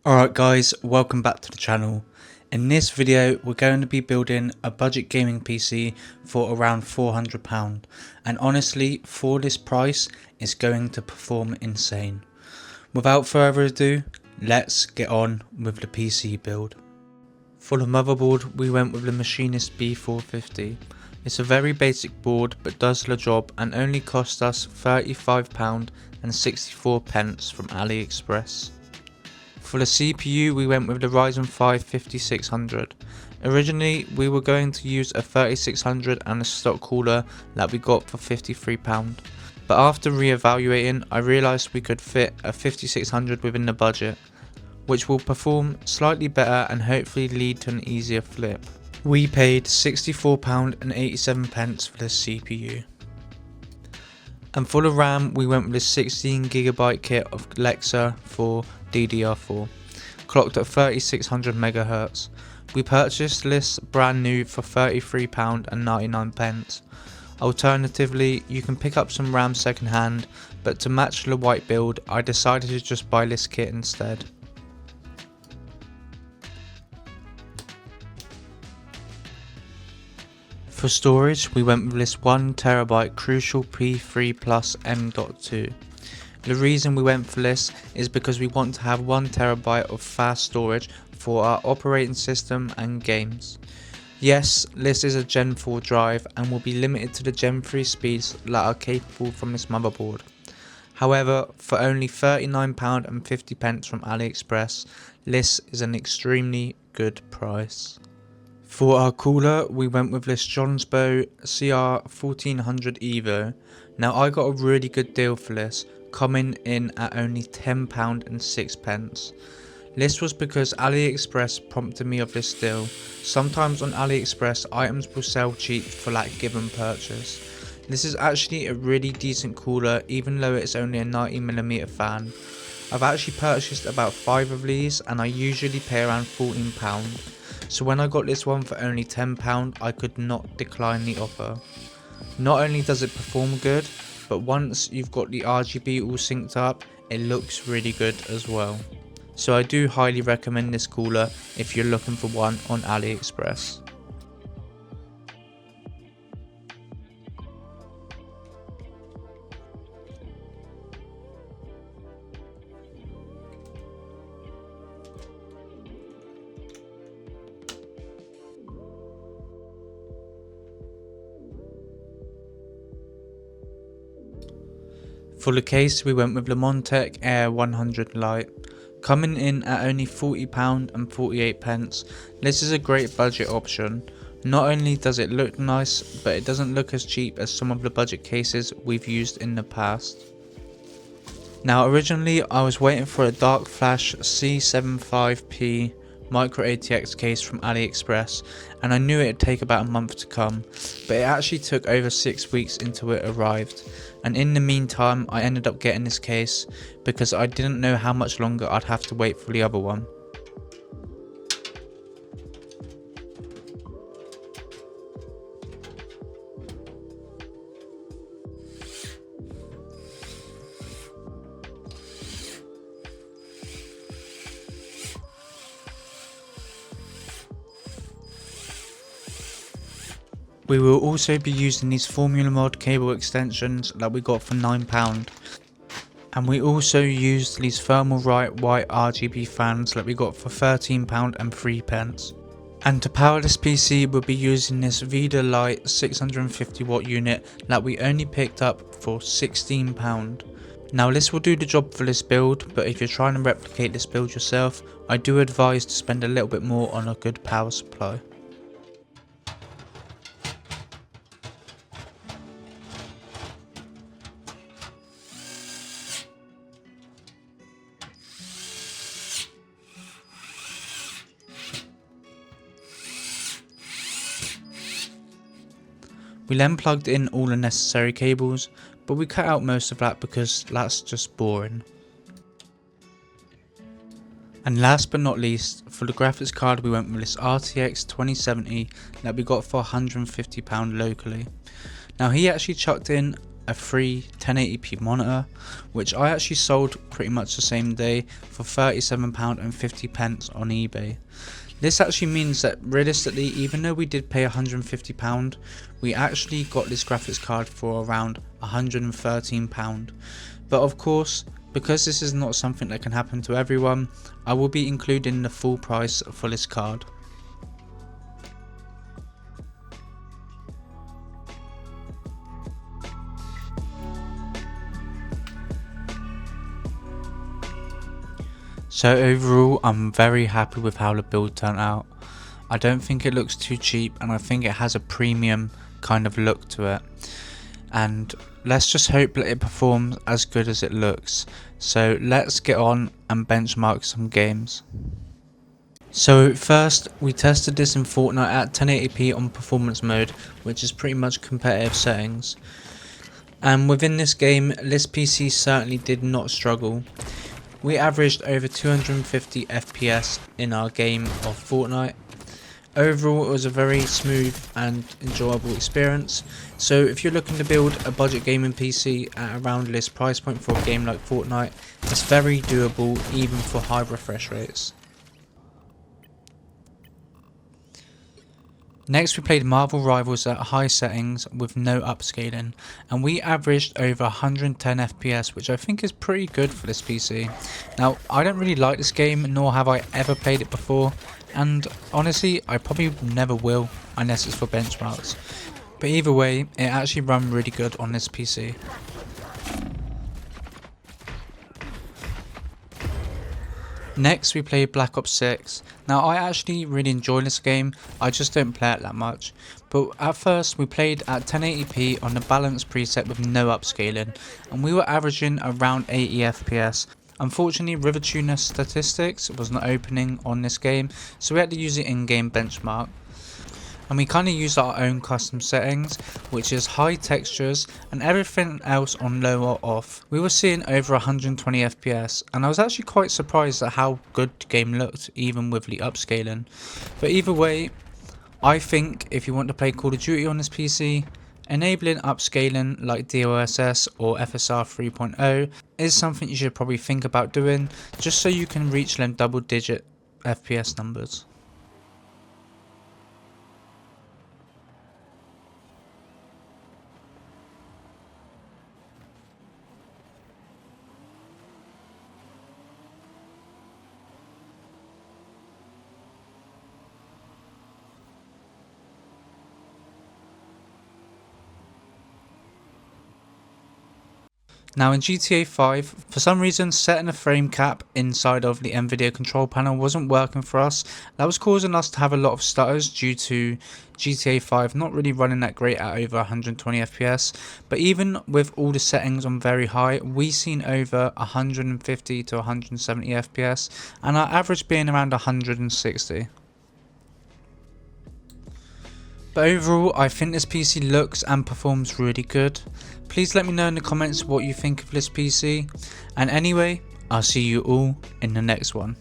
Alright guys, welcome back to the channel. In this video we're going to be building a budget gaming PC for around £400, and honestly for this price it's going to perform insane. Without further ado, let's get on with the PC build. For the motherboard we went with the Machinist B450. It's a very basic board but does the job and only cost us £35.64 from AliExpress. For the CPU we went with the Ryzen 5 5600. Originally we were going to use a 3600 and a stock cooler that we got for £53, but after re-evaluating I realised we could fit a 5600 within the budget, which will perform slightly better and hopefully lead to an easier flip. We paid £64.87 for the CPU. And for the RAM we went with a 16GB kit of Lexa for DDR4, clocked at 3600 MHz. We purchased this brand new for £33.99. Alternatively, you can pick up some RAM second hand, but to match the white build I decided to just buy this kit instead. For storage we went with this 1TB Crucial P3 Plus M.2. The reason we went for this is because we want to have 1TB of fast storage for our operating system and games. Yes, this is a Gen 4 drive and will be limited to the Gen 3 speeds that are capable from this motherboard. However, for only £39.50 from AliExpress, this is an extremely good price. For our cooler we went with this Johnsbow CR1400 Evo. Now I got a really good deal for this, coming in at only £10.06. This was because AliExpress prompted me of this deal. Sometimes on AliExpress items will sell cheap for that given purchase. This is actually a really decent cooler even though it's only a 90mm fan. I've actually purchased about 5 of these and I usually pay around £14. So when I got this one for only £10 I could not decline the offer. Not only does it perform good, but once you've got the RGB all synced up it looks really good as well. So I do highly recommend this cooler if you're looking for one on AliExpress. For the case we went with the Montech Air 100 Lite, coming in at only £40.48. This is a great budget option. Not only does it look nice, but it doesn't look as cheap as some of the budget cases we've used in the past. Now originally I was waiting for a Dark Flash C75P micro ATX case from AliExpress and I knew it would take about a month to come, but it actually took over 6 weeks until it arrived, and in the meantime I ended up getting this case because I didn't know how much longer I'd have to wait for the other one. We will also be using these Formula Mod cable extensions that we got for £9, and we also used these Thermalright white RGB fans that we got for £13.03. And to power this PC we'll be using this Vida Lite 650W unit that we only picked up for £16. Now this will do the job for this build, but if you're trying to replicate this build yourself, I do advise to spend a little bit more on a good power supply. We then plugged in all the necessary cables, but we cut out most of that because that's just boring. And last but not least, for the graphics card we went with this RTX 2070 that we got for £150 locally. Now he actually chucked in a free 1080p monitor, which I actually sold pretty much the same day for £37.50 on eBay. This actually means that realistically, even though we did pay £150, we actually got this graphics card for around £113. But of course, because this is not something that can happen to everyone, I will be including the full price for this card. So overall, I'm very happy with how the build turned out. I don't think it looks too cheap, and I think it has a premium kind of look to it. And let's just hope that it performs as good as it looks. So let's get on and benchmark some games. So first, we tested this in Fortnite at 1080p on performance mode, which is pretty much competitive settings. And within this game, this PC certainly did not struggle. We averaged over 250 FPS in our game of Fortnite. Overall, it was a very smooth and enjoyable experience. So if you're looking to build a budget gaming PC at around this price point for a game like Fortnite, it's very doable even for high refresh rates. Next, we played Marvel Rivals at high settings with no upscaling, and we averaged over 110 FPS, which I think is pretty good for this PC. Now, I don't really like this game, nor have I ever played it before, and honestly, I probably never will unless it's for benchmarks. But either way, it actually ran really good on this PC. Next, we played Black Ops 6. Now, I actually really enjoy this game, I just don't play it that much. But at first, we played at 1080p on the balance preset with no upscaling, and we were averaging around 80 FPS. Unfortunately, River Tuner statistics was not opening on this game, so we had to use the in-game benchmark. And we kind of used our own custom settings, which is high textures and everything else on low or off. We were seeing over 120 FPS, and I was actually quite surprised at how good the game looked even with the upscaling. But either way, I think if you want to play Call of Duty on this PC, enabling upscaling like DLSS or FSR 3.0 is something you should probably think about doing, just so you can reach them double-digit FPS numbers. Now in GTA 5, for some reason setting a frame cap inside of the NVIDIA control panel wasn't working for us. That was causing us to have a lot of stutters due to GTA 5 not really running that great at over 120 FPS. But even with all the settings on very high, we seen over 150 to 170 FPS, and our average being around 160. But overall, I think this PC looks and performs really good. Please let me know in the comments what you think of this PC. And anyway, I'll see you all in the next one.